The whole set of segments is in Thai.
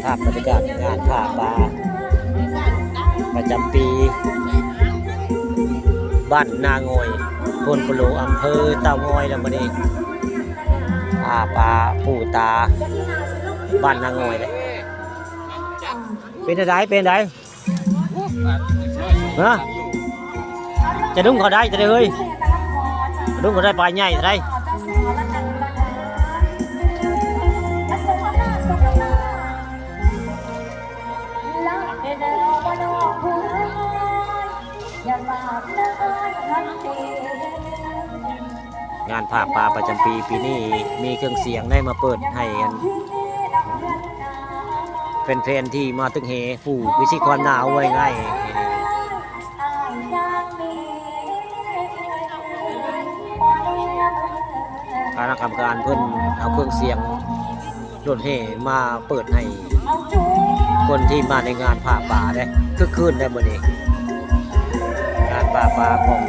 ภาพบรรยากาศงานผ้าป่าประจำปีบ้านนางอยโพนปโลอำเภอเต่างอยแล้วมื้อนี้ผ้าป่าปู่ตาบ้านนางอยเลยเป็นไดฮะจะดุ้งเขาได้จะได้เฮ้ยดุ้งเขาได้ปลาใหญ่จะได้งานผ้าป่าประจำปีปีนี้มีเครื่องเสียงได้มาเปิดให้กันเป็นแฟนที่มาตึงเฮผู้วิชิตความหนาวไว้ง่ายคณะกรรมการเพิ่นเอาเครื่องเสียงรถเฮมาเปิดให้คนที่มาในงานผ้าป่าได้คือคืนได้มื้อนี้งานผ้าป่าของ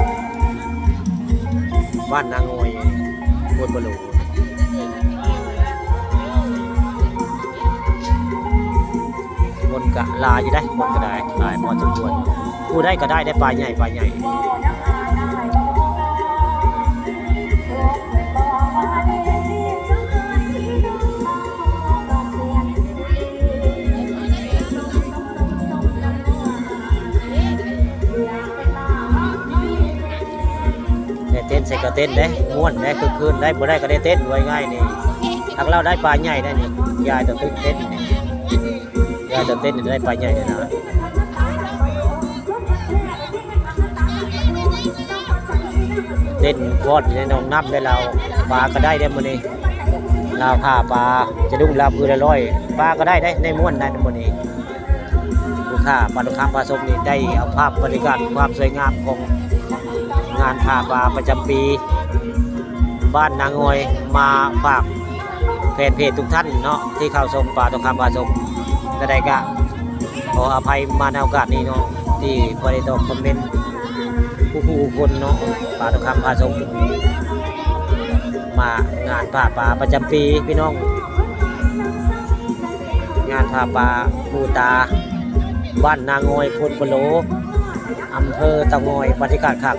บ้านนางอยโพนปโลคนกะลาอยู่ได้คนก็ได้หลายพอสมควรผู้ได้ก็ได้ปลาใหญ่เต้นใส่กระเต้นได้ม้วนได้คืนได้บ่ได้ก็ได้เต้นไว้ง่ายนี่ถ้าเราได้ปลาใหญ่ได้นี่ยายต้องเต้นยายต้องเต้นได้ปลาใหญ่เลยนะเต้นฟอดในหนองน้ำได้เราปลาก็ได้มื้อนี้เราผ้าปลาจะดุ้งลาพื้นละร้อยปลาก็ได้ในม้วนได้มื้อนี้ลูกค้าปลาดุกคำปลาส้มนี่ได้เอาภาพบรรยากาศความสวยงามของงานผ้าป่าประจำปีบ้านนางอยมาฝากแฟนเพจทุกท่านเนาะที่เข้าชมป่าทองคำป่าชมกระไดกะขออภัยมาในโอกาสนี้เนาะที่บริตอบคอมเมนต์ผู้คนเนาะป่าทองคำป่าชมมางานผ้าป่าประจำปีพี่น้องงานผ้าป่าปู่ตาบ้านนางอยโพนปโลอำเภอเต่างอยบรรยากาศคัก